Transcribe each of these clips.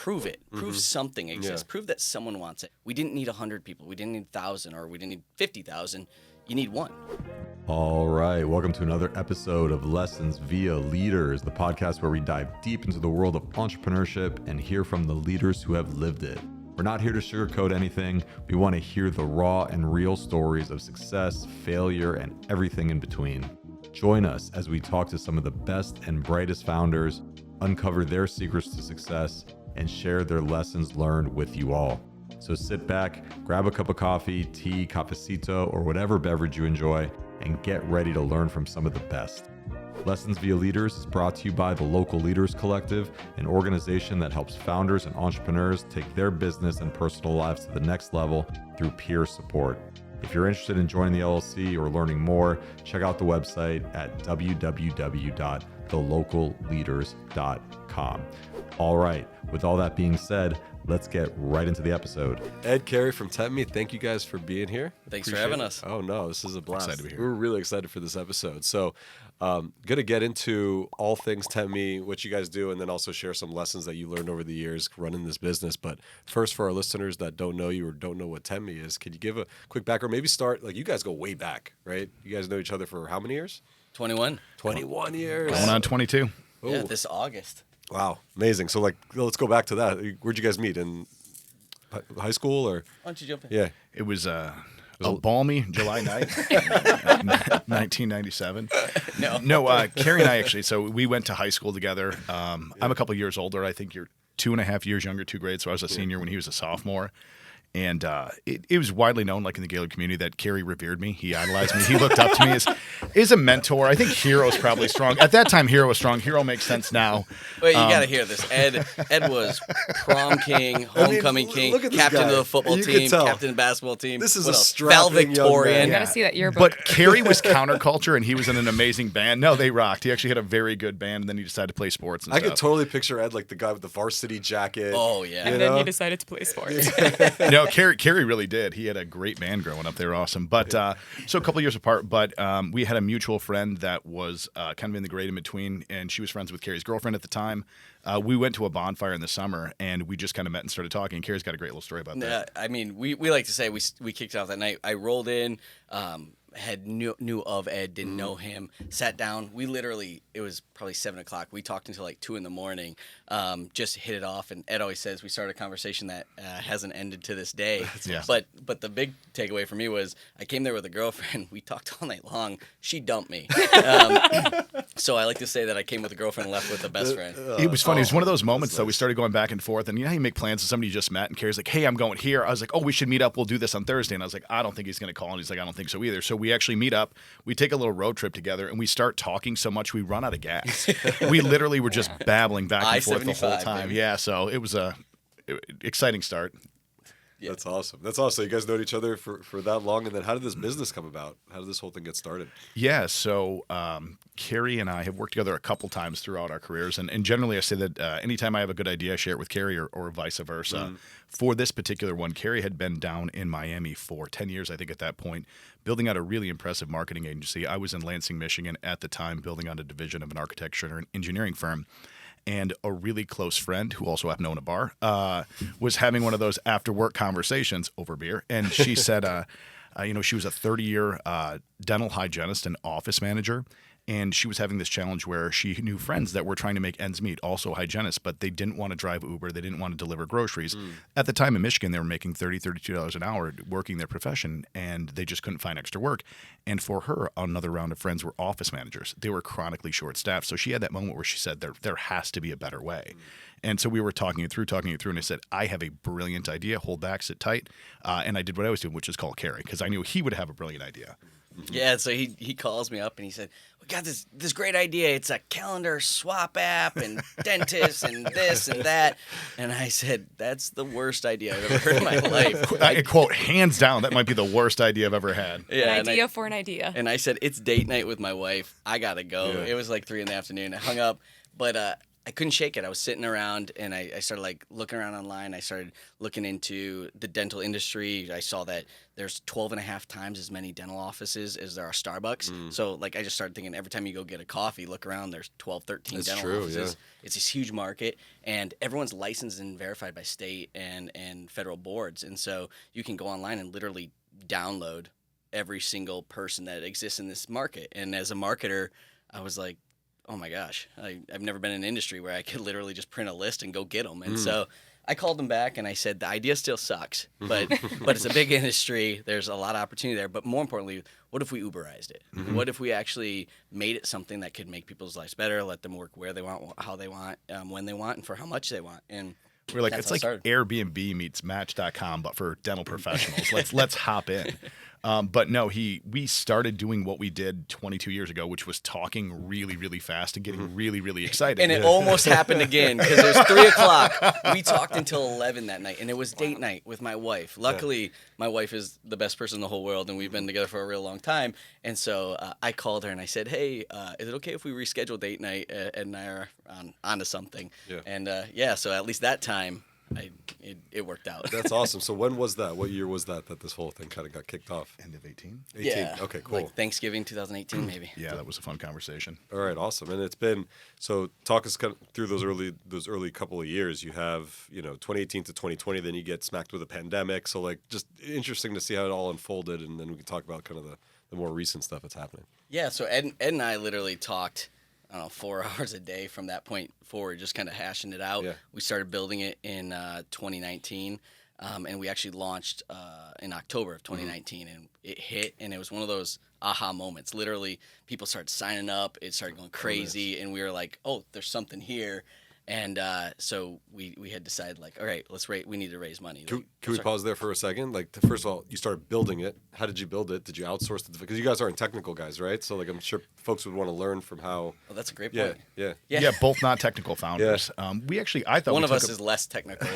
prove it. Prove something exists. Prove that someone wants it. We didn't need 100 people. We didn't need 1,000, or we didn't need 50,000. You need one. All right. Welcome to another episode of Lessons Via Leaders, the podcast where we dive deep into the world of entrepreneurship and hear from the leaders who have lived it. We're not here to sugarcoat anything. We want to hear the raw and real stories of success, failure, and everything in between. Join us as we talk to some of the best and brightest founders, uncover their secrets to success, and share their lessons learned with you all. So sit back, grab a cup of coffee, tea, cafecito, or whatever beverage you enjoy, and get ready to learn from some of the best. Lessons Via Leaders is brought to you by the Local Leaders Collective, an organization that helps founders and entrepreneurs take their business and personal lives to the next level through peer support. If you're interested in joining the LLC or learning more, check out the website at www.thelocalleaders.com. All right, with all that being said, let's get right into the episode. Ed, Cary from Tempmee, thank you guys for being here. Thanks for having us. Oh, no, this is a blast. Excited to be here. We're really excited for this episode. So, going to get into all things Tempmee, what you guys do, and then also share some lessons that you learned over the years running this business. But first, for our listeners that don't know you or don't know what Tempmee is, could you give a quick background? Maybe start, you guys go way back, right? You guys know each other for how many years? 21. 21 years. Going on 22. Ooh. Yeah, this August. Wow, amazing. So, let's go back to that. Where'd you guys meet? In high school or? Why don't you jump in? Yeah. It was a balmy July night, 1997. No, Cary and I actually, so we went to high school together. I'm a couple years older. I think you're 2.5 years younger, 2 grades. So I was a senior when he was a sophomore. And it was widely known, in the Gaelic community, that Cary revered me. He idolized me. He looked up to me as a mentor. I think hero is probably strong. At that time, hero was strong. Hero makes sense now. Wait, you got to hear this. Ed was prom king, homecoming king, look at this captain guy. of the football You can team, tell. captain of the basketball team. This is What a else? strapping valedictorian. young man. I gotta see that yearbook. But Cary was counterculture, and he was in an amazing band. No, they rocked. He actually had a very good band, and then he decided to play sports and I stuff. could totally picture Ed like the guy with the varsity jacket. Oh, yeah. and then he decided to play sports. No, Cary really did. He had a great band growing up. They were awesome. But so a couple years apart, but we had a mutual friend that was kind of in the grade in between, and she was friends with Cary's girlfriend at the time. We went to a bonfire in the summer, and we just kind of met and started talking. Cary's got a great little story about that. I mean, we like to say we kicked it off that night. I rolled in, knew of Ed, didn't know him, sat down. We literally, it was probably 7 o'clock. We talked until 2 in the morning, just hit it off. And Ed always says we started a conversation that hasn't ended to this day. Yeah. But the big takeaway for me was I came there with a girlfriend. We talked all night long. She dumped me. So I like to say that I came with a girlfriend and left with a best friend. It was funny. It was one of those moments, though. We started going back and forth, and you know how you make plans with somebody you just met, and Cary's like, hey, I'm going here. I was like, oh, we should meet up. We'll do this on Thursday. And I was like, I don't think he's going to call. And he's like, I don't think so either. So we actually meet up. We take a little road trip together, and we start talking so much we run out of gas. We literally were just babbling back and forth the whole time. Baby. Yeah, so it was a exciting start. Yeah. That's awesome. That's awesome. You guys known each other for that long, and then how did this business come about? How did this whole thing get started? Yeah, so Cary and I have worked together a couple times throughout our careers, and generally I say that anytime I have a good idea, I share it with Cary or vice versa. For this particular one, Cary had been down in Miami for 10 years, I think, at that point, building out a really impressive marketing agency. I was in Lansing, Michigan at the time, building out a division of an architecture and engineering firm. And a really close friend who also happened to own a bar was having one of those after-work conversations over beer. And she said, she was a 30-year dental hygienist and office manager. And she was having this challenge where she knew friends that were trying to make ends meet, also hygienists, but they didn't want to drive Uber. They didn't want to deliver groceries. At the time in Michigan, they were making $30, $32 an hour working their profession, and they just couldn't find extra work. And for her, another round of friends were office managers. They were chronically short-staffed. So she had that moment where she said, there has to be a better way. And so we were talking it through, and I said, I have a brilliant idea. Hold back, sit tight. And I did what I was doing, which is call Cary, because I knew he would have a brilliant idea. Yeah, so he calls me up and he said, we got this great idea. It's a calendar swap app and dentists and this and that. And I said, that's the worst idea I've ever heard in my life. I quote, hands down, that might be the worst idea I've ever had. Yeah, An idea for an idea. And I said, it's date night with my wife. I got to go. Yeah. It was 3 in the afternoon. I hung up. But I couldn't shake it. I was sitting around and I started like looking around online. I started looking into the dental industry. I saw that there's 12 and a half times as many dental offices as there are Starbucks. So like I just started thinking every time you go get a coffee, look around, there's 12, 13 That's dental true, offices. It's this huge market and everyone's licensed and verified by state and federal boards. And so you can go online and literally download every single person that exists in this market. And as a marketer, I was like, oh my gosh, I've never been in an industry where I could literally just print a list and go get them. And so I called them back and I said, the idea still sucks, but it's a big industry. There's a lot of opportunity there. But more importantly, what if we Uberized it? What if we actually made it something that could make people's lives better, let them work where they want, how they want, when they want, and for how much they want? And we're like, that's it's how it like started. Airbnb meets Match.com, but for dental professionals. Let's hop in. But no, we started doing what we did 22 years ago, which was talking really, really fast and getting really, really excited. And it almost happened again because it was 3 o'clock. We talked until 11 that night, and it was date night with my wife. Luckily, my wife is the best person in the whole world, and we've been together for a real long time. And so I called her and I said, hey, is it okay if we reschedule date night? Ed and I are onto something. Yeah. And so at least that time, it worked out. That's awesome. So when was that? What year was that this whole thing kind of got kicked off? End of 18? 18. Yeah. Okay, cool. Like Thanksgiving 2018, maybe. Yeah, that was a fun conversation. All right, awesome. And it's been, so talk us kind of through those early couple of years. You have, 2018 to 2020, then you get smacked with a pandemic. So like just interesting to see how it all unfolded, and then we can talk about kind of the more recent stuff that's happening. Yeah, so Ed and I literally talked, I don't know, 4 hours a day from that point forward, just kind of hashing it out. Yeah. We started building it in 2019, and we actually launched in October of 2019, and it hit, and it was one of those aha moments. Literally, people started signing up, it started going crazy, and we were like, oh, there's something here. And so we had decided, like, all right, we need to raise money. Can we pause there for a second? Like, first of all, you started building it. How did you build it? Did you outsource it? Because you guys aren't technical guys, right? So, like, I'm sure folks would want to learn from how. Oh, that's a great Yeah, point. yeah. Yeah, both not technical founders. I thought One we of took us is less technical.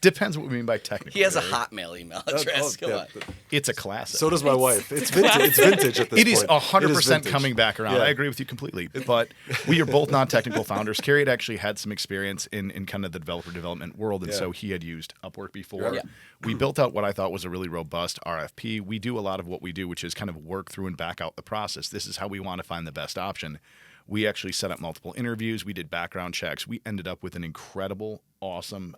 depends what we mean by technical. He has a Gary. Hotmail email address. Come on. It's a classic. So does my wife. It's vintage at this It is point. 100% vintage. coming back around. Yeah. I agree with you completely. But we are both non-technical founders. Cary had actually had some experience in kind of the developer development world, and Yeah. so he had used Upwork before. Yeah. We built out what I thought was a really robust RFP. We do a lot of what we do, which is kind of work through and back out the process. This is how we want to find the best option. We actually set up multiple interviews. We did background checks. We ended up with an incredible, awesome,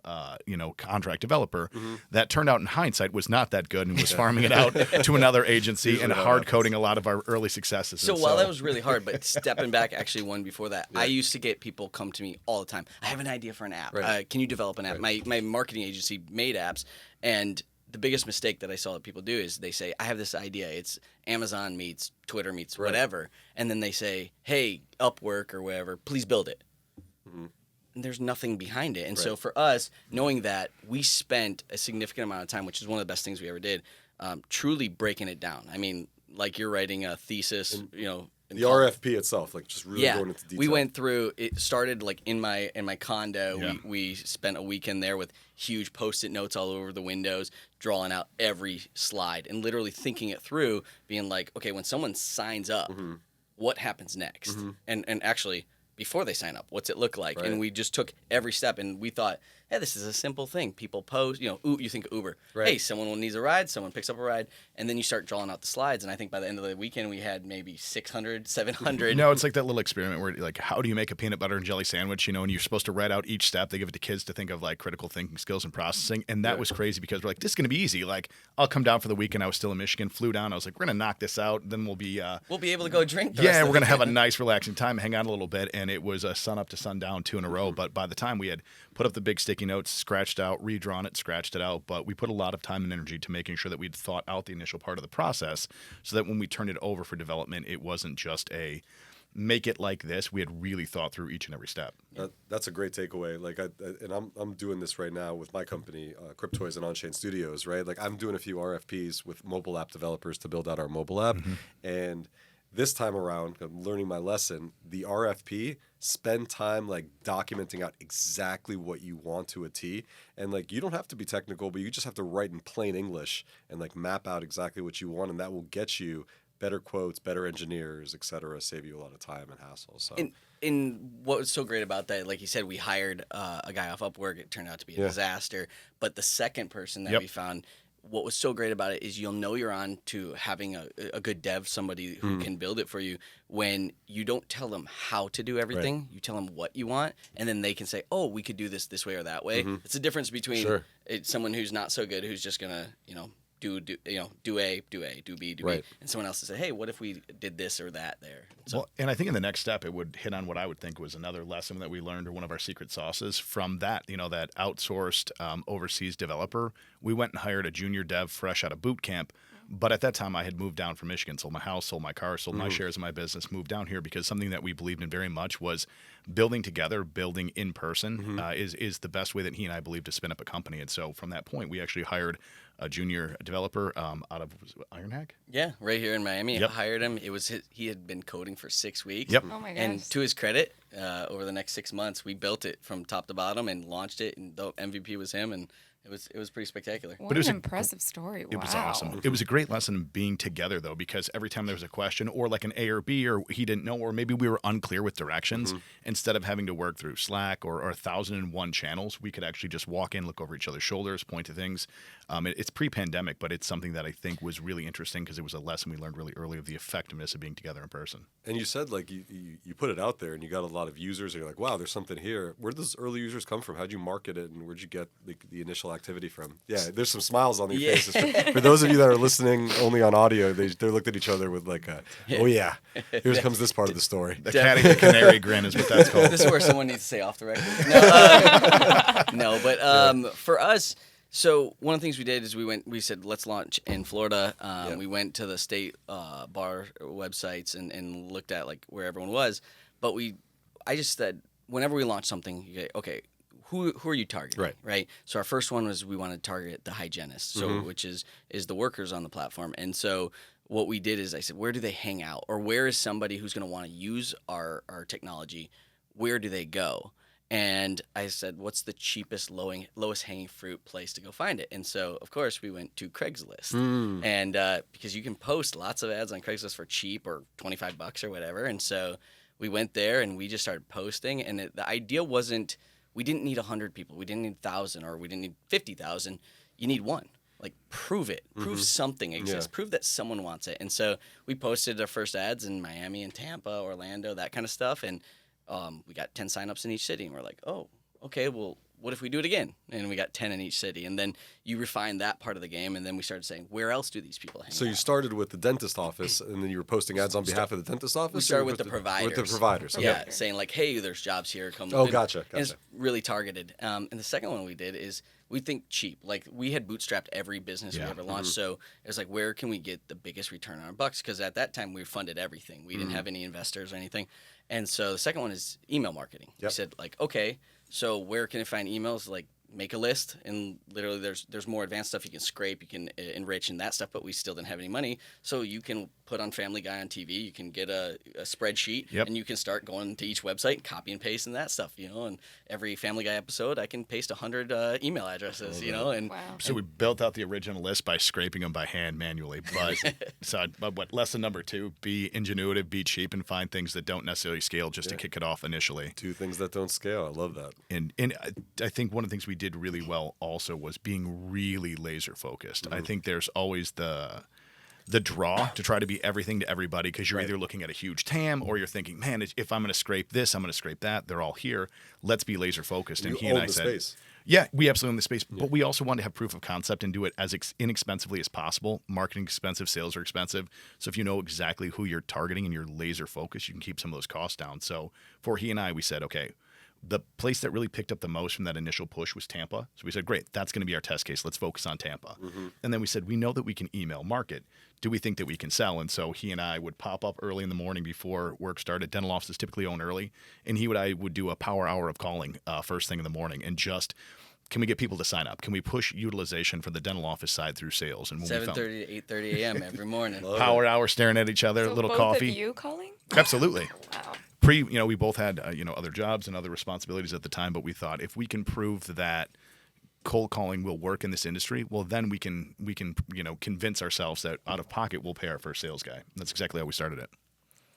contract developer that turned out in hindsight was not that good and was farming it out to another agency Usually and how it hard coding a lot of our early successes. So And while that was really hard, but stepping back, actually one before that, I used to get people come to me all the time. I have an idea for an app. Right. Can you develop an app? My marketing agency made apps, and the biggest mistake that I saw that people do is they say, I have this idea. It's Amazon meets Twitter meets whatever. And then they say, hey, Upwork or whatever, please build it. And there's nothing behind it. And so for us, knowing that, we spent a significant amount of time, which is one of the best things we ever did, truly breaking it down. I mean, like you're writing a thesis, in The RFP itself, like just really yeah, going into detail. we went through. It started like in my condo. Yeah. We spent a weekend there with huge Post-it notes all over the windows, drawing out every slide and literally thinking it through, being like, okay, when someone signs up, what happens next? And actually, before they sign up, what's it look like? Right. And we just took every step, and we thought, hey, this is a simple thing. People post, you think of Uber. Right. Hey, someone needs a ride, someone picks up a ride, and then you start drawing out the slides. And I think by the end of the weekend, we had maybe 600, 700. No, it's like that little experiment where, like, how do you make a peanut butter and jelly sandwich? And you're supposed to write out each step. They give it to kids to think of like critical thinking skills and processing. And that was crazy because we're like, this is going to be easy. Like, I'll come down for the weekend. I was still in Michigan, flew down. I was like, we're going to knock this out. Then we'll be able to go drink. yeah, we're going to have a nice, relaxing time, hang out a little bit. And it was a sun up to sundown, 2 in a row. But by the time we had put up the big sticky notes, scratched out, redrawn it, scratched it out. But we put a lot of time and energy to making sure that we'd thought out the initial part of the process so that when we turned it over for development, it wasn't just a make it like this. We had really thought through each and every step. That's a great takeaway. Like, I'm doing this right now with my company, Cryptoys and On-Chain Studios, right? Like, I'm doing a few RFPs with mobile app developers to build out our mobile app. And this time around, I'm learning my lesson. The RFP, spend time like documenting out exactly what you want to a T. And like, you don't have to be technical, but you just have to write in plain English and like map out exactly what you want. And that will get you better quotes, better engineers, et cetera, save you a lot of time and hassle. So. And what was so great about that, like you said, we hired a guy off Upwork. It turned out to be a disaster. But the second person that we found, what was so great about it is you'll know you're on to having a good dev, somebody who can build it for you, when you don't tell them how to do everything. Right. You tell them what you want, and then they can say, oh, we could do this way or that way. It's the difference between someone who's not so good, who's just going to, do A, do B, B, and someone else to say, hey, what if we did this or that there? So, well, and I think in the next step, it would hit on what I would think was another lesson that we learned, or one of our secret sauces from that, that outsourced overseas developer. We went and hired a junior dev fresh out of boot camp. But at that time, I had moved down from Michigan, sold my house, sold my car, sold my shares of my business, moved down here because something that we believed in very much was building together, building in person is the best way that he and I believe to spin up a company. And so from that point, we actually hired a junior developer out of Ironhack. Yeah, right here in Miami. I hired him. It was he had been coding for 6 weeks. Yep. Oh my gosh. And to his credit, over the next 6 months, we built it from top to bottom and launched it. And the MVP was him, and it was pretty spectacular. What an impressive story. Wow. It was awesome. It was a great lesson being together, though, because every time there was a question or like an A or B, or he didn't know, or maybe we were unclear with directions, instead of having to work through Slack or 1,001 channels, we could actually just walk in, look over each other's shoulders, point to things. It's pre-pandemic, but it's something that I think was really interesting because it was a lesson we learned really early of the effectiveness of being together in person. And you said, like, you put it out there and you got a lot of users and you're like, wow, there's something here. Where did those early users come from? How'd you market it, and where'd you get the initial activity from? Yeah, there's some smiles on your faces. For those of you that are listening only on audio, they looked at each other with like oh yeah, here comes this part of the story. The canary grin is what that's called. This is where someone needs to say off the record. But for us, so one of the things we did is we said, let's launch in Florida. We went to the state bar websites and looked at like where everyone was. But I just said, whenever we launch something, you go, okay, who are you targeting? Right. So our first one was we wanted to target the hygienists, which is the workers on the platform. And so what we did is I said, where do they hang out? Or where is somebody who's going to want to use our technology? Where do they go? And I said, what's the cheapest, lowest hanging fruit place to go find it? And so, of course, we went to Craigslist. And because you can post lots of ads on Craigslist for cheap, or $25 or whatever. And so we went there and we just started posting. And the idea wasn't, we didn't need 100 people. We didn't need 1,000, or we didn't need 50,000. You need one. Like, prove it. Prove something exists. Prove that someone wants it. And so we posted our first ads in Miami and Tampa, Orlando, that kind of stuff. And we got 10 signups in each city. And we're like, oh, okay, well, what if we do it again? And we got 10 in each city. And then you refine that part of the game. And then we started saying, where else do these people hang out? So you started with the dentist office, and then you were posting ads on behalf of the dentist office? We started with the providers. With the providers, okay. Yeah, saying like, hey, there's jobs here. Come. Oh, gotcha. And it's really targeted. And the second one we did is we think cheap. Like, we had bootstrapped every business we ever launched. So it was like, where can we get the biggest return on our bucks? Because at that time, we funded everything. We didn't have any investors or anything. And so the second one is email marketing. We said, like, okay, so where can I find emails? Like, make a list, and literally there's more advanced stuff you can scrape, you can enrich and that stuff, but we still didn't have any money. So you can put on Family Guy on TV, you can get a spreadsheet, and you can start going to each website, copy and paste and that stuff, and every Family Guy episode I can paste 100 email addresses, and so we built out the original list by scraping them by hand manually. But lesson number 2, be ingenuitive, be cheap, and find things that don't necessarily scale just to kick it off initially. 2 things that don't scale. I love that. And I think one of the things we did really well also was being really laser focused. I think there's always the draw to try to be everything to everybody, because you're either looking at a huge TAM, or you're thinking, man, if I'm going to scrape this, I'm going to scrape that. They're all here. Let's be laser focused. And he and I said, space. Yeah, we absolutely own the space, but we also want to have proof of concept and do it as inexpensively as possible. Marketing expensive, sales are expensive. So if you know exactly who you're targeting and you're laser focused, you can keep some of those costs down. So for he and I, we said, okay, the place that really picked up the most from that initial push was Tampa. So we said, great, that's going to be our test case. Let's focus on Tampa. And then we said, we know that we can email market. Do we think that we can sell? And so he and I would pop up early in the morning before work started. Dental offices typically own early. And I would do a power hour of calling first thing in the morning, and just, can we get people to sign up? Can we push utilization from the dental office side through sales? And 7:30 to 8:30 a.m. every morning. Power hour, staring at each other, so little both coffee. Of you calling? Absolutely. Wow. We both had other jobs and other responsibilities at the time, but we thought if we can prove that cold calling will work in this industry, well, then we can convince ourselves that out of pocket we'll pay our first sales guy. That's exactly how we started it.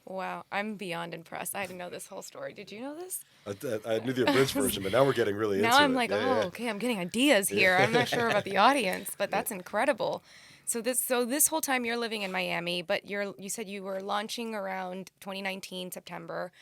Wow, I'm beyond impressed. I didn't know this whole story. Did you know this? I knew the abridged version, but now we're getting really into it. Now I'm like, Yeah. okay, I'm getting ideas here. I'm not sure about the audience, but that's incredible. So this whole time you're living in Miami, but you said you were launching around 2019 September.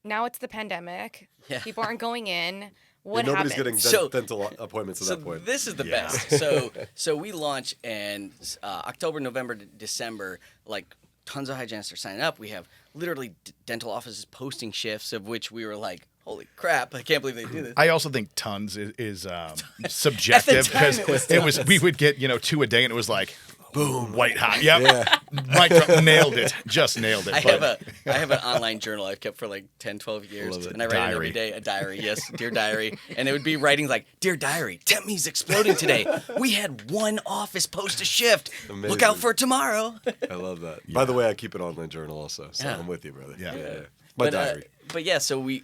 Now it's the pandemic. Yeah. People aren't going in. What Nobody's happens? getting So- dental appointments at So that point. this is the Yeah. best. So we launch and October, November, December, like tons of hygienists are signing up. We have literally dental offices posting shifts, of which we were like, holy crap, I can't believe they do this. I also think tons is subjective time, because it was we would get 2 a day and it was like boom, white hot. Yep. Mic drop, nailed it. Just nailed it. I have an online journal I've kept for like 10, 12 years. Love it. And I write it every day, a diary. Yes, dear diary. And it would be writing like, dear diary, Tempmee's exploding today. We had one office post a shift. Look Amazing. out for tomorrow. I love that. By the way, I keep an online journal also, so Yeah. I'm with you, brother. Yeah. My But, diary. But yeah, so we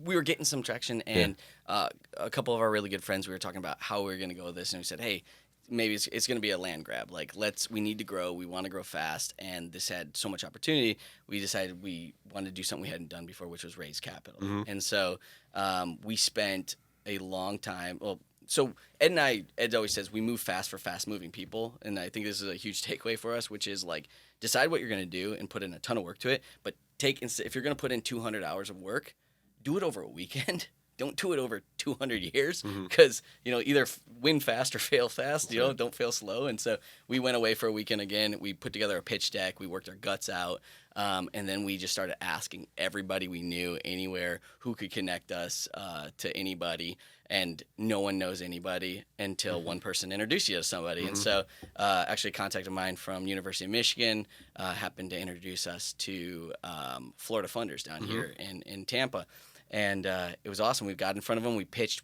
were getting some traction, and a couple of our really good friends, we were talking about how we were going to go with this, and we said, hey, maybe it's going to be a land grab. Like, we need to grow. We want to grow fast, and this had so much opportunity. We decided we wanted to do something we hadn't done before, which was raise capital. And so we spent a long time. Well, so Ed always says we move fast for fast-moving people, and I think this is a huge takeaway for us, which is like decide what you're going to do and put in a ton of work to it, but if you're going to put in 200 hours of work, do it over a weekend. Don't do it over 200 years because, either win fast or fail fast, don't fail slow. And so we went away for a weekend again. We put together a pitch deck. We worked our guts out. And then we just started asking everybody we knew anywhere who could connect us to anybody. And no one knows anybody until one person introduced you to somebody. And so actually a contact of mine from University of Michigan happened to introduce us to Florida funders down here in Tampa. And it was awesome. We got in front of them. We pitched.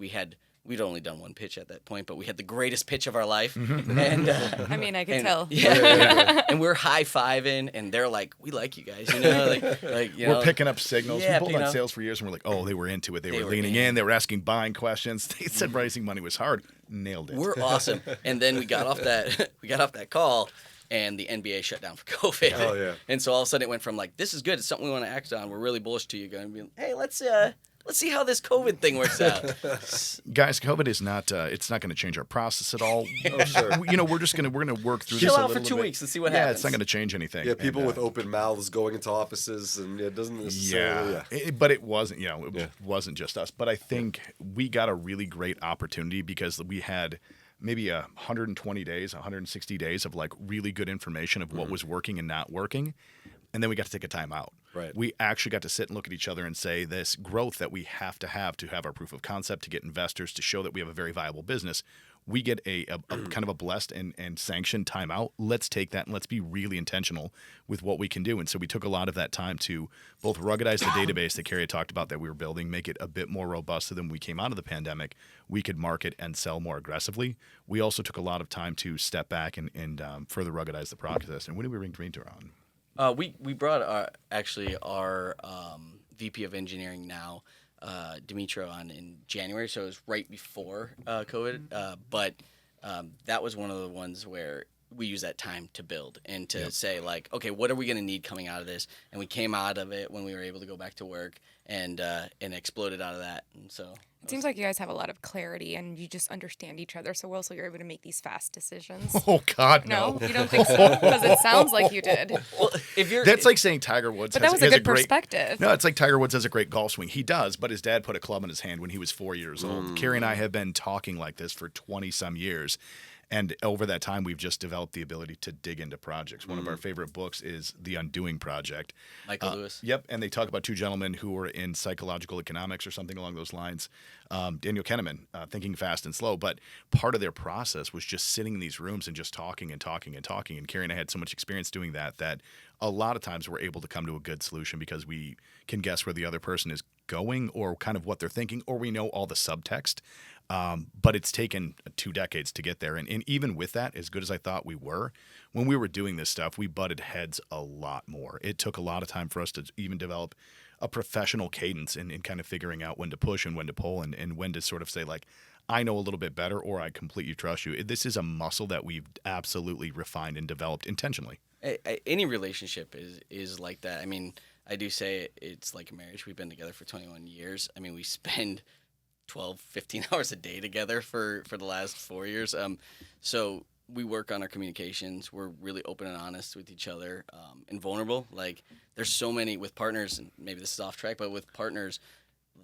We'd only done one pitch at that point, but we had the greatest pitch of our life. And I mean, I could tell. Yeah. And we're high-fiving, and they're like, we like you guys, We're picking up signals. Yeah, We've pulled on sales for years, and we're like, oh, they were into it. They were leaning in. They were asking buying questions. They said raising money was hard. Nailed it. We're awesome. And then we got off that call, and the NBA shut down for COVID. Oh, yeah. And so all of a sudden it went from like, this is good, it's something we want to act on, we're really bullish to you, going to be, hey, let's see how this COVID thing works out. Guys, COVID is not. It's not going to change our process at all. Sure. We're going to work through Chill this. out for little 2 bit. weeks and see what Yeah, happens. it's not going to change anything. Yeah, people And, with open mouths going into offices, and it doesn't necessarily. But it wasn't. It Yeah. wasn't just us. But I think we got a really great opportunity because we had maybe 120 days, 160 days of like really good information of what was working and not working. And then we got to take a time out. Right. We actually got to sit and look at each other and say this growth that we have to have our proof of concept, to get investors, to show that we have a very viable business. We get a kind of a blessed and sanctioned time out. Let's take that and let's be really intentional with what we can do. And so we took a lot of that time to both ruggedize the database that Cary had talked about that we were building, make it a bit more robust so that when we came out of the pandemic, we could market and sell more aggressively. We also took a lot of time to step back and further ruggedize the process. And when did we bring Demeter on? We brought our VP of engineering now, Dimitro, on in January, so it was right before COVID. But that was one of the ones where we use that time to build and to say like, okay, what are we going to need coming out of this? And we came out of it when we were able to go back to work and exploded out of that. And so It seems like you guys have a lot of clarity and you just understand each other so well, so you're able to make these fast decisions. Oh, God, No, no. you don't think so? Because it sounds like you did. well, if you're That's like saying Tiger Woods But has, that was a has good great perspective. No, it's like Tiger Woods has a great golf swing. He does, but his dad put a club in his hand when he was 4 years old. Cary and I have been talking like this for 20-some years. And over that time, we've just developed the ability to dig into projects. One of our favorite books is The Undoing Project. Michael Lewis. Yep, and they talk about two gentlemen who were in psychological economics or something along those lines. Daniel Kahneman, Thinking Fast and Slow. But part of their process was just sitting in these rooms and just talking and talking and talking. And Cary and I had so much experience doing that a lot of times we're able to come to a good solution because we can guess where the other person is going or kind of what they're thinking, or we know all the subtext. But it's taken 2 decades to get there. And even with that, as good as I thought we were, when we were doing this stuff, we butted heads a lot more. It took a lot of time for us to even develop a professional cadence in kind of figuring out when to push and when to pull and when to sort of say, like, I know a little bit better, or I completely trust you. This is a muscle that we've absolutely refined and developed intentionally. Any relationship is like that. I mean, I do say it's like a marriage. We've been together for 21 years. I mean, we spend 12, 15 hours a day together for the last 4 years. So we work on our communications. We're really open and honest with each other, and vulnerable. Like, there's so many with partners, and maybe this is off track, but with partners,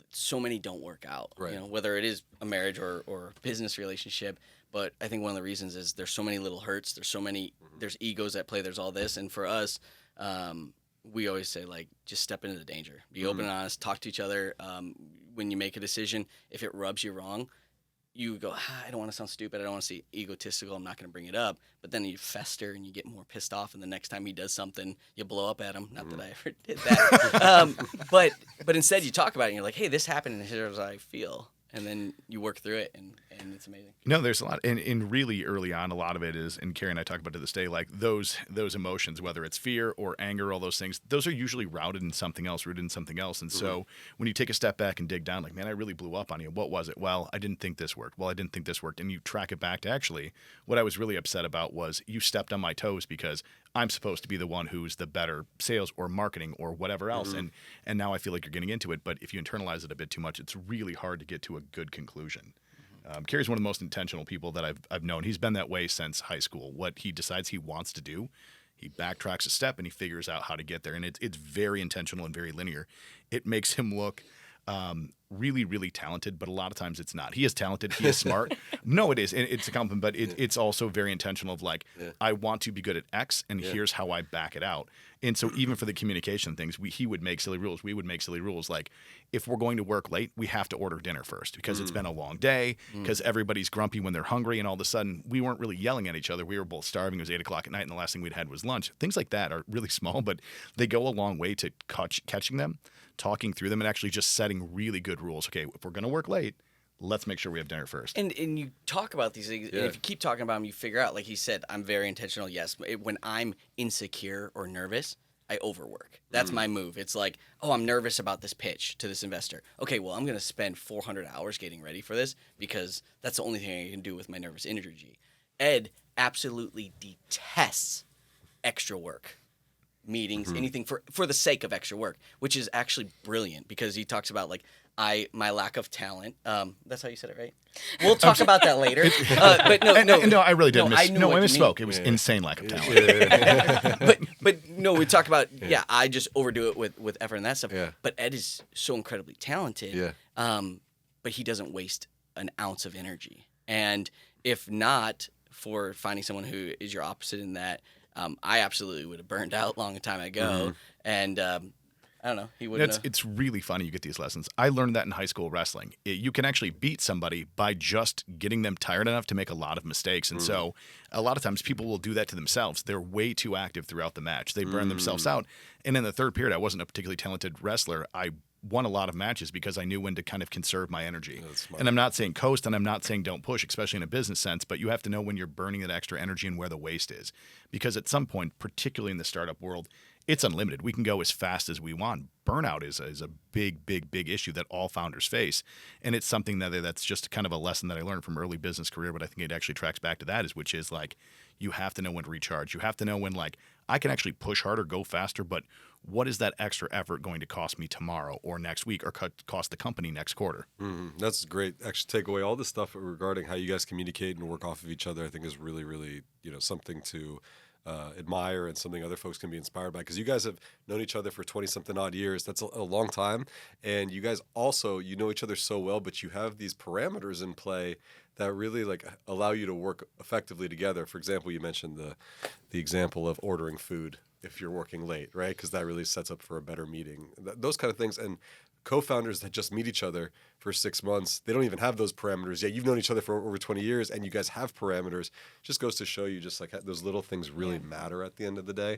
so many don't work out. Right. You know, whether it is a marriage or a business relationship. But I think one of the reasons is there's so many little hurts. There's so many. There's egos at play. There's all this, and for us, we always say, like, just step into the danger. Be open and honest. Talk to each other. When you make a decision, if it rubs you wrong, you go, I don't want to sound stupid. I don't want to see egotistical. I'm not going to bring it up. But then you fester and you get more pissed off. And the next time he does something, you blow up at him. Not that I ever did that. But instead you talk about it and you're like, hey, this happened and here's how I feel. And then you work through it, and it's amazing. No, there's a lot, and really early on, a lot of it is, and Cary and I talk about to this day, like those emotions, whether it's fear or anger, all those things, those are usually rooted in something else. And so when you take a step back and dig down, like, man, I really blew up on you. What was it? Well, I didn't think this worked. Well, I didn't think this worked. And you track it back to, actually, what I was really upset about was you stepped on my toes because I'm supposed to be the one who's the better sales or marketing or whatever else. And now I feel like you're getting into it. But if you internalize it a bit too much, it's really hard to get to a good conclusion. Cary's one of the most intentional people that I've known. He's been that way since high school. What he decides he wants to do, he backtracks a step and he figures out how to get there. And it's very intentional and very linear. It makes him look really, really talented, but a lot of times it's not. He is talented. He is smart. No, it is. It's a compliment, but it's also very intentional of, like, I want to be good at X, and here's how I back it out. And so even for the communication things, he would make silly rules. We would make silly rules. Like, if we're going to work late, we have to order dinner first because it's been a long day, because everybody's grumpy when they're hungry, and all of a sudden we weren't really yelling at each other. We were both starving. It was 8 o'clock at night, and the last thing we'd had was lunch. Things like that are really small, but they go a long way to catching them, talking through them, and actually just setting really good rules. Okay, if we're going to work late, let's make sure we have dinner first. And you talk about these things, and if you keep talking about them, you figure out, like he said, I'm very intentional. Yes, when I'm insecure or nervous, I overwork. That's my move. It's like, oh, I'm nervous about this pitch to this investor. Okay, well, I'm going to spend 400 hours getting ready for this because that's the only thing I can do with my nervous energy. Ed absolutely detests extra work. Meetings, anything for the sake of extra work, which is actually brilliant because he talks about, like, my lack of talent. That's how you said it, right? We'll talk about that later. But no, I really didn't. I misspoke. Mean. It was insane lack of talent. but no, we talk about I just overdo it with effort and that stuff. Yeah. But Ed is so incredibly talented. Yeah. But he doesn't waste an ounce of energy. And if not for finding someone who is your opposite in that. I absolutely would have burned out long time ago, and I don't know. He wouldn't. It's really funny. You get these lessons. I learned that in high school wrestling. You can actually beat somebody by just getting them tired enough to make a lot of mistakes, and so a lot of times people will do that to themselves. They're way too active throughout the match. They burn themselves out. And in the third period, I wasn't a particularly talented wrestler. I won a lot of matches because I knew when to kind of conserve my energy. And I'm not saying coast, and I'm not saying don't push, especially in a business sense, but you have to know when you're burning that extra energy and where the waste is. Because at some point, particularly in the startup world, it's unlimited. We can go as fast as we want. Burnout is a big, big, big issue that all founders face. And it's something that's just kind of a lesson that I learned from early business career, but I think it actually tracks back to that, which is like, you have to know when to recharge. You have to know when, like, I can actually push harder, go faster, but what is that extra effort going to cost me tomorrow or next week or cost the company next quarter? That's great. Actually, take away all the stuff regarding how you guys communicate and work off of each other. I think is really, really, something to admire and something other folks can be inspired by, because you guys have known each other for 20-something odd years. That's a long time. And you guys also, know each other so well, but you have these parameters in play that really, like, allow you to work effectively together. For example, you mentioned the example of ordering food if you're working late, right? Because that really sets up for a better meeting. Those kind of things. And co-founders that just meet each other for 6 months, they don't even have those parameters. Yeah, you've known each other for over 20 years, and you guys have parameters. Just goes to show you just, like, those little things really matter at the end of the day.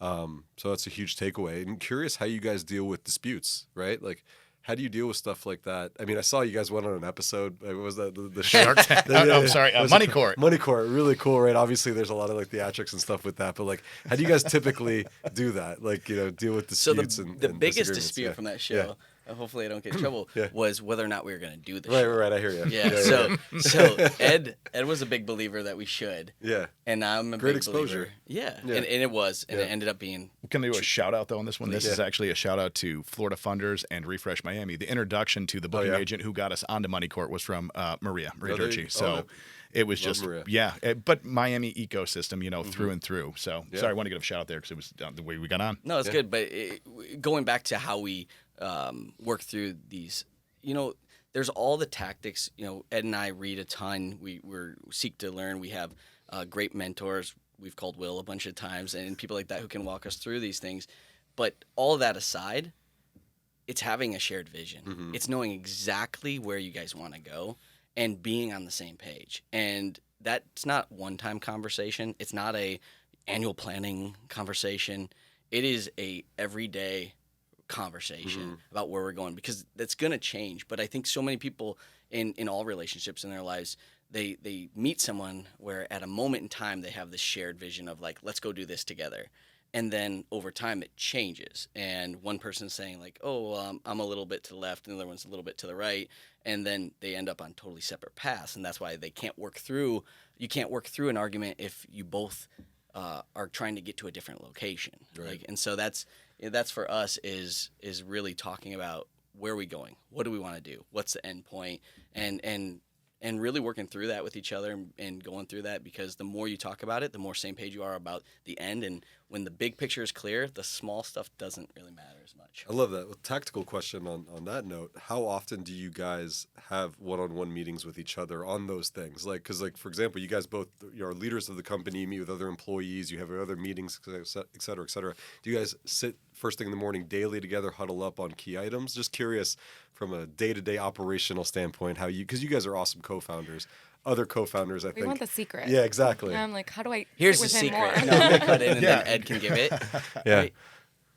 So that's a huge takeaway. And curious how you guys deal with disputes, right? Like, how do you deal with stuff like that? I mean, I saw you guys went on an episode. What was that? The Shark Tank? I'm sorry. Money Court. Money Court. Really cool, right? Obviously, there's a lot of, like, theatrics and stuff with that. But, like, how do you guys typically do that? Like, deal with disputes the biggest dispute from that show hopefully I don't get in trouble, was whether or not we were going to do this. Right. I hear you. Yeah. So Ed was a big believer that we should. Yeah. And I'm a Great big exposure. believer. Yeah. And it was, and it ended up being. Can I do a shout out though on this one? This is actually a shout out to Florida Funders and Refresh Miami. The introduction to the booking agent who got us onto Money Court was from Maria Turchi. So it was just but Miami ecosystem, through and through. So sorry, I want to give a shout out there because it was the way we got on. No, it's good. But going back to how we work through these, there's all the tactics. Ed and I read a ton. We seek to learn. We have great mentors. We've called Will a bunch of times, and people like that who can walk us through these things. But all of that aside, it's having a shared vision. Mm-hmm. It's knowing exactly where you guys want to go and being on the same page. And that's not one-time conversation. It's not a annual planning conversation. It is a everyday conversation about where we're going, because that's going to change. But I think so many people in all relationships in their lives, they meet someone where at a moment in time they have this shared vision of like, let's go do this together. And then over time it changes. And one person's saying like, I'm a little bit to the left, and the other one's a little bit to the right. And then they end up on totally separate paths. And that's why you can't work through an argument if you both are trying to get to a different location. Right. And so that's for us is really talking about where are we going? What do we want to do? What's the end point? And really working through that with each other and going through that, because the more you talk about it, the more same page you are about the end. And when the big picture is clear, the small stuff doesn't really matter as much. I love that. Well, tactical question on that note, how often do you guys have one-on-one meetings with each other on those things? Because for example, you guys both are leaders of the company, meet with other employees, you have other meetings, et cetera, et cetera. Do you guys sit first thing in the morning daily together, huddle up on key items? Just curious from a day-to-day operational standpoint, because you guys are awesome co-founders. Other co-founders, I think. We want the secret. Yeah, exactly. And I'm like, how do I Here's sit the with him secret. more? No, I'm going to cut in and then Ed can give it. Yeah. Right?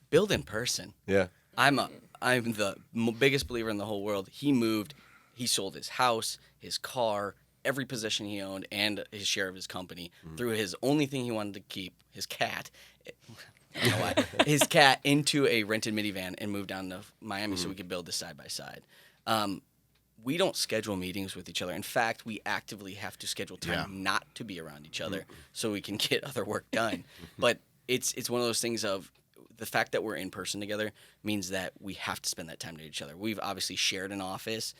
Build in person. Yeah. I'm the biggest believer in the whole world. He moved. He sold his house, his car, every position he owned, and his share of his company through his only thing he wanted to keep, his cat. I don't know why. His cat into a rented minivan and moved down to Miami so we could build this side by side. We don't schedule meetings with each other. In fact, we actively have to schedule time not to be around each other so we can get other work done. But it's one of those things of the fact that we're in person together means that we have to spend that time with each other. We've obviously shared an office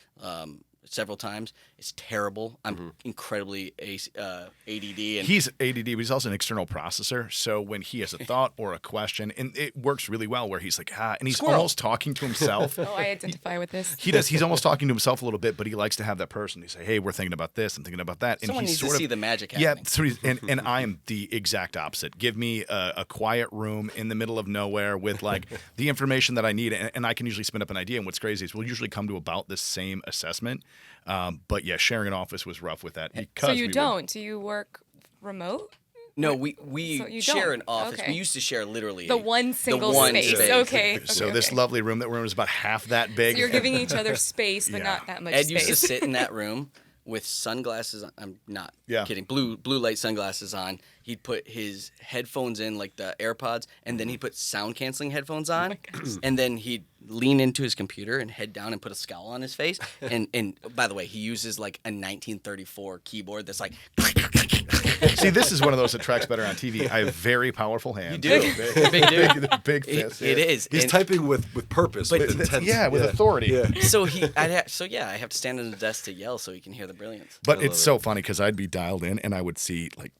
several times. It's terrible. I'm incredibly ADD. And he's ADD, but he's also an external processor. So when he has a thought or a question, and it works really well where he's like, and he's almost talking to himself. Oh, I identify with this. He does. He's almost talking to himself a little bit, but he likes to have that person. He say, hey, we're thinking about this. I'm thinking about that. And someone he's needs to see the magic happening. Yeah, and I am the exact opposite. Give me a quiet room in the middle of nowhere with like the information that I need, and I can usually spin up an idea. And what's crazy is we'll usually come to about the same assessment. But yeah, sharing an office was rough with that. Because so you don't? Do you work remote? No, we So share don't. an office. Okay. We used to share literally The one single space. space. Okay. So this lovely room that we're in is about half that big. So you're giving each other space, but not that much Ed space. used to sit in that room with sunglasses on. I'm not kidding. Blue light sunglasses on. He'd put his headphones in, like the AirPods, and then he'd put sound canceling headphones on, and then he'd lean into his computer and head down and put a scowl on his face. And by the way, he uses like a 1934 keyboard that's like. See, this is one of those that tracks better on TV. I have very powerful hands. You do. Big dude. Big fist. It is. He's typing with purpose, but with intent. Yeah, with authority. Yeah. So I have to stand at the desk to yell so he can hear the brilliance. But it's so funny because I'd be dialed in and I would see like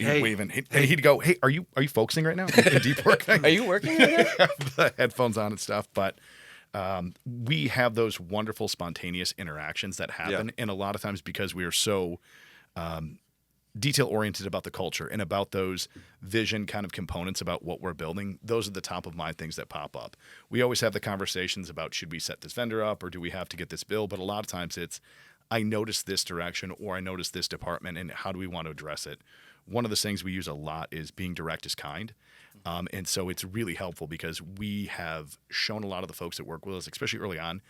waving, and he'd go, "Hey, are you focusing right now? In deep work? Are you working right now?" The headphones on and stuff, but. We have those wonderful spontaneous interactions that happen, and a lot of times because we are so detail-oriented about the culture and about those vision kind of components about what we're building, those are the top of mind things that pop up. We always have the conversations about should we set this vendor up or do we have to get this bill, but a lot of times it's I noticed this direction or I noticed this department and how do we want to address it? One of the things we use a lot is being direct is kind. And so it's really helpful because we have shown a lot of the folks that work with us, especially early on,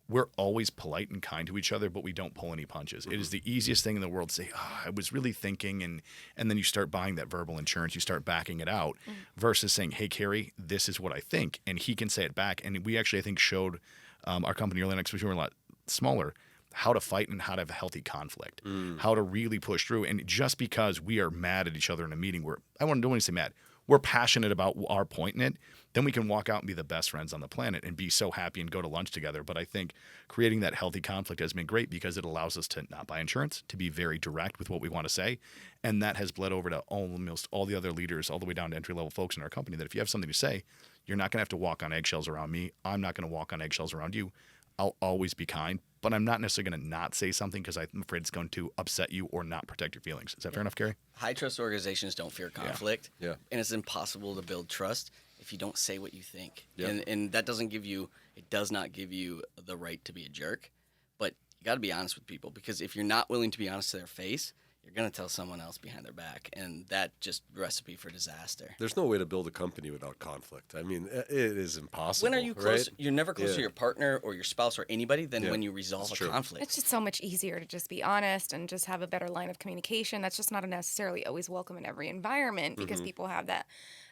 we're always polite and kind to each other, but we don't pull any punches. It is the easiest thing in the world to say, I was really thinking, and then you start buying that verbal insurance, you start backing it out, versus saying, hey, Cary, this is what I think, and he can say it back. And we actually, I think, showed our company early on, especially when we're a lot smaller, how to fight and how to have a healthy conflict, how to really push through. And just because we are mad at each other in a meeting, don't want to say mad, we're passionate about our point in it, then we can walk out and be the best friends on the planet and be so happy and go to lunch together. But I think creating that healthy conflict has been great because it allows us to not buy insurance, to be very direct with what we want to say. And that has bled over to almost all the other leaders, all the way down to entry-level folks in our company, that if you have something to say, you're not going to have to walk on eggshells around me. I'm not going to walk on eggshells around you. I'll always be kind, but I'm not necessarily going to not say something because I'm afraid it's going to upset you or not protect your feelings. Is that fair enough, Cary? High trust organizations don't fear conflict. Yeah. And it's impossible to build trust if you don't say what you think. Yeah. And that does not give you the right to be a jerk. But you got to be honest with people, because if you're not willing to be honest to their face, you're going to tell someone else behind their back. And that just recipe for disaster. There's no way to build a company without conflict. I mean, it is impossible. When are you close? Right? You're never close Yeah. to your partner or your spouse or anybody than Yeah. when you resolve That's a true. conflict. It's just so much easier to just be honest and just have a better line of communication. That's just not necessarily always welcome in every environment because people have that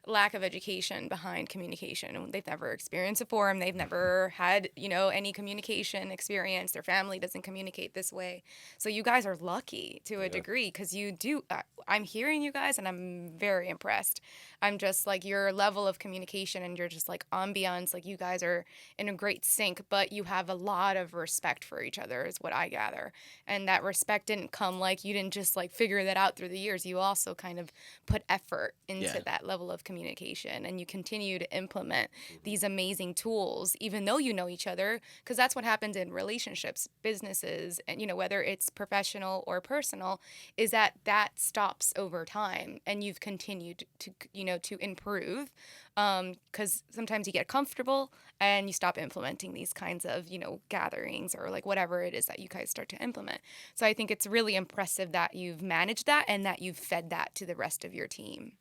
lack of education behind communication. And they've never experienced a forum. They've never had, any communication experience. Their family doesn't communicate this way. So you guys are lucky to a degree because you do. I'm hearing you guys and I'm very impressed. I'm just like your level of communication and you're just like ambiance. Like you guys are in a great sync, but you have a lot of respect for each other is what I gather. And that respect didn't come like you didn't just like figure that out through the years. You also kind of put effort into that level of communication and you continue to implement these amazing tools, even though you know each other, because that's what happens in relationships, businesses, and, whether it's professional or personal, is that stops over time and you've continued to improve because sometimes you get comfortable and you stop implementing these kinds of, gatherings or like whatever it is that you guys start to implement. So I think it's really impressive that you've managed that and that you've fed that to the rest of your team.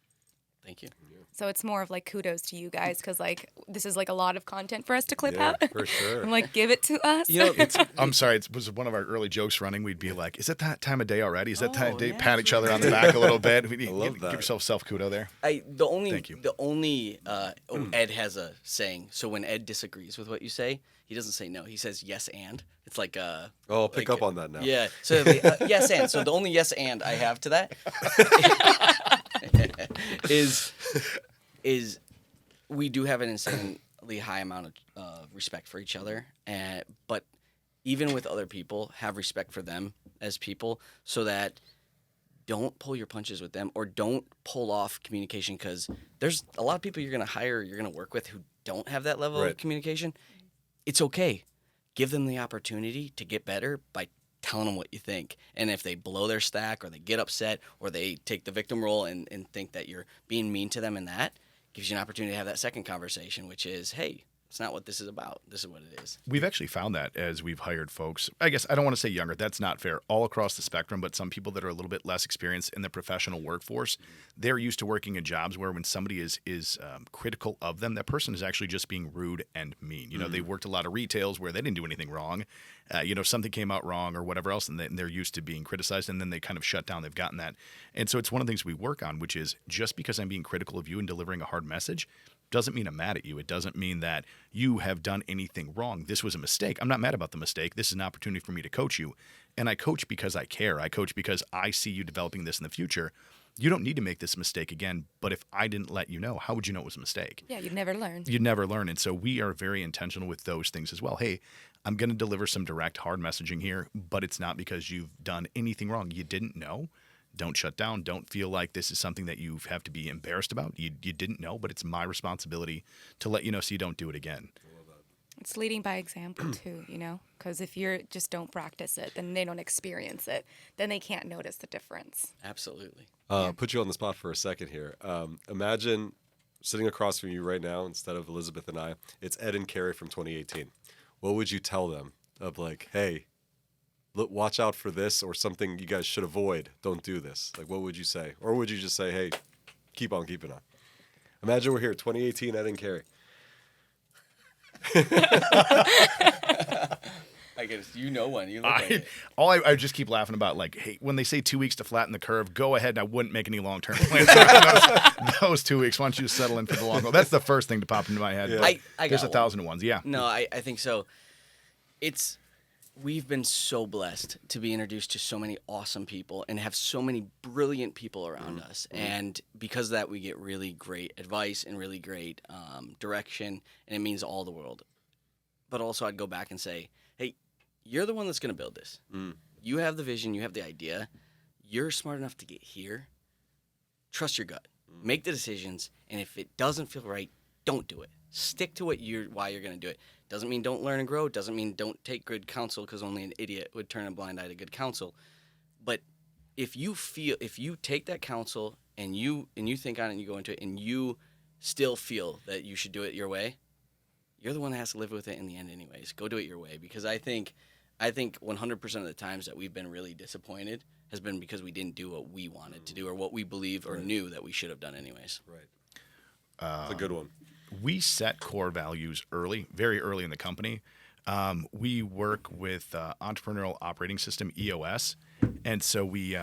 Thank you. So it's more of like kudos to you guys because like this is like a lot of content for us to clip Yeah, out. for sure. I'm like, give it to us. I'm sorry. It was one of our early jokes running. We'd be like, is it that time of day already? Is that time of day? yeah, Pat each other on the back a little bit. I love that. Give yourself self-kudo there. Thank you. The only Ed has a saying. So when Ed disagrees with what you say, he doesn't say no. He says yes and. It's like I'll pick up on that now. Yeah. So yes and. So the only yes and I have to that is we do have an insanely high amount of respect for each other, but even with other people, have respect for them as people, so that don't pull your punches with them or don't pull off communication, because there's a lot of people you're going to hire, you're going to work with who don't have that level of communication. It's okay. Give them the opportunity to get better by telling them what you think. And if they blow their stack or they get upset or they take the victim role and think that you're being mean to them, and that gives you an opportunity to have that second conversation, which is, hey, it's not what this is about. This is what it is. We've actually found that as we've hired folks, I guess I don't want to say younger, that's not fair, all across the spectrum, but some people that are a little bit less experienced in the professional workforce, they're used to working in jobs where when somebody is critical of them, that person is actually just being rude and mean. They worked a lot of retails where they didn't do anything wrong. Something came out wrong or whatever else, and they're used to being criticized, and then they kind of shut down. They've gotten that. And so it's one of the things we work on, which is just because I'm being critical of you and delivering a hard message doesn't mean I'm mad at you. It doesn't mean that you have done anything wrong. This was a mistake. I'm not mad about the mistake. This is an opportunity for me to coach you. And I coach because I care. I coach because I see you developing this in the future. You don't need to make this mistake again, but if I didn't let you know, how would you know it was a mistake? Yeah, you'd never learn. You'd never learn. And so we are very intentional with those things as well. Hey, I'm going to deliver some direct, hard messaging here, but it's not because you've done anything wrong. You didn't know. Don't shut down. Don't feel like this is something that you have to be embarrassed about. You didn't know, but it's my responsibility to let you know so you don't do it again. It's leading by example too, because if you just don't practice it, then they don't experience it. Then they can't notice the difference. Absolutely. Put you on the spot for a second here. Imagine sitting across from you right now, instead of Elizabeth and I, it's Ed and Cary from 2018. What would you tell them of like, hey, look, watch out for this, or something you guys should avoid? Don't do this. Like, what would you say? Or would you just say, hey, keep on keeping on? Imagine we're here, 2018, Ed and Cary. I guess one. You look like it. I just keep laughing about, like, hey, when they say 2 weeks to flatten the curve, go ahead, and I wouldn't make any long-term plans. those 2 weeks, why don't you settle in for the long haul? That's the first thing to pop into my head. Yeah. There's 1,000 ones. Yeah. No, I think so. We've been so blessed to be introduced to so many awesome people and have so many brilliant people around us. And because of that, we get really great advice and really great direction, and it means all the world. But also, I'd go back and say, hey, you're the one that's going to build this. You have the vision. You have the idea. You're smart enough to get here. Trust your gut. Make the decisions. And if it doesn't feel right, don't do it. Stick to why you're going to do it. Doesn't mean don't learn and grow. Doesn't mean don't take good counsel, because only an idiot would turn a blind eye to good counsel. But if you take that counsel and you think on it and you go into it and you still feel that you should do it your way, you're the one that has to live with it in the end anyways. Go do it your way, because I think 100% of the times that we've been really disappointed has been because we didn't do what we wanted to do or what we believe or knew that we should have done anyways. Right. It's a good one. We set core values early, very early in the company. We work with Entrepreneurial Operating System, EOS, and so we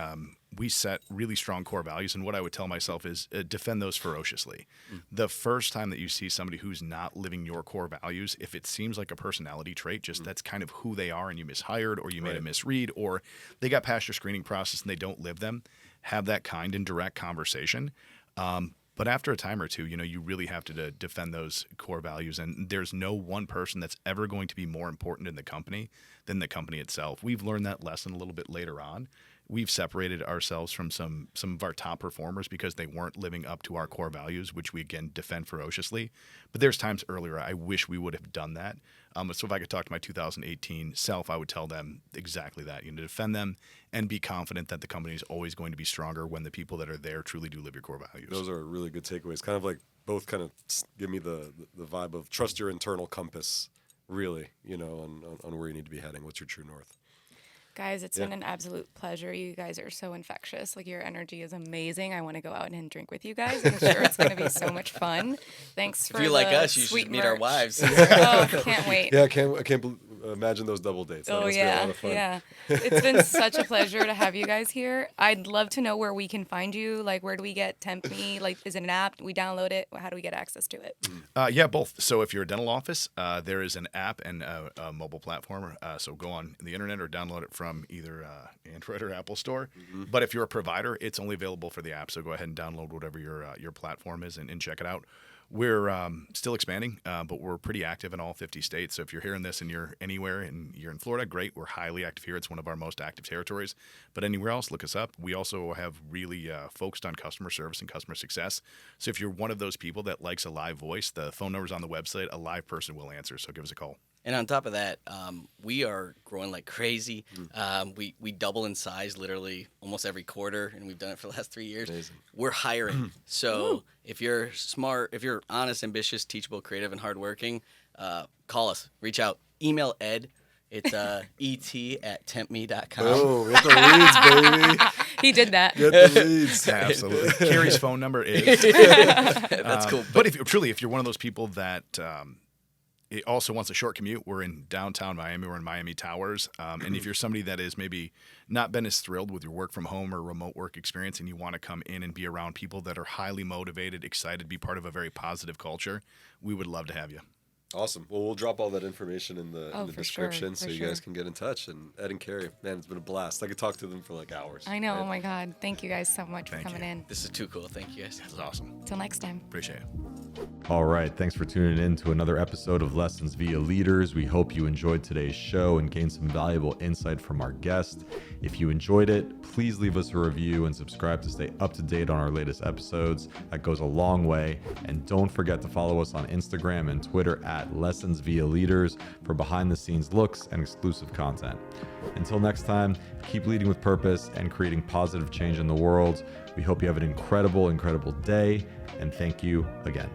set really strong core values. And what I would tell myself is defend those ferociously. The first time that you see somebody who's not living your core values, if it seems like a personality trait, just that's kind of who they are, and you mishired or you made a misread or they got past your screening process and they don't live them, have that kind and direct conversation. But after a time or two, you really have to defend those core values. And there's no one person that's ever going to be more important in the company than the company itself. We've learned that lesson a little bit later on. We've separated ourselves from some of our top performers because they weren't living up to our core values, which we, again, defend ferociously. But there's times earlier I wish we would have done that. So if I could talk to my 2018 self, I would tell them exactly that. Defend them and be confident that the company is always going to be stronger when the people that are there truly do live your core values. Those are really good takeaways. Kind of like both kind of give me the vibe of trust your internal compass, really, on where you need to be heading. What's your true north? Guys, it's been an absolute pleasure. You guys are so infectious. Like, your energy is amazing. I want to go out and drink with you guys. I'm sure it's going to be so much fun. Thanks for If you like us, you sweet should meet our merch. wives. Oh, can't wait. Yeah, I can't imagine those double dates. That Oh must be a lot yeah, of fun. yeah. It's been such a pleasure to have you guys here. I'd love to know where we can find you. Like, where do we get Tempmee? Like, is it an app? We download it. How do we get access to it? Yeah, both. So if you're a dental office, there is an app and a mobile platform. So go on the internet or download it from either Android or Apple Store. But if you're a provider, it's only available for the app. So go ahead and download whatever your platform is and check it out. We're still expanding, but we're pretty active in all 50 states. So if you're hearing this and you're anywhere and you're in Florida, great. We're highly active here. It's one of our most active territories. But anywhere else, look us up. We also have really focused on customer service and customer success. So if you're one of those people that likes a live voice, the phone number's on the website. A live person will answer. So give us a call. And on top of that, we are growing like crazy. We double in size literally almost every quarter, and we've done it for the last 3 years. Amazing. We're hiring. So if you're smart, if you're honest, ambitious, teachable, creative, and hardworking, call us. Reach out. Email Ed. It's et@tempmee.com. Oh, get the leads, baby. He did that. Get the leads. Absolutely. Carrie's phone number is. That's cool. But if you're one of those people that it also wants a short commute, we're in downtown Miami. We're in Miami Towers. And if you're somebody that is maybe not been as thrilled with your work from home or remote work experience and you want to come in and be around people that are highly motivated, excited to be part of a very positive culture, we would love to have you. Awesome. Well, we'll drop all that information in the for description sure, so you guys can get in touch. And Ed and Cary, man, it's been a blast. I could talk to them for like hours. I know. right? Oh my God. Thank you guys so much for coming in. This is too cool. Thank you guys. This is awesome. Till next time. Appreciate it. All right. Thanks for tuning in to another episode of Lessons via Leaders. We hope you enjoyed today's show and gained some valuable insight from our guest. If you enjoyed it, please leave us a review and subscribe to stay up to date on our latest episodes. That goes a long way. And don't forget to follow us on Instagram and Twitter at Lessons via Leaders for behind the scenes looks and exclusive content. Until next time, keep leading with purpose and creating positive change in the world. We hope you have an incredible, incredible day. And thank you again.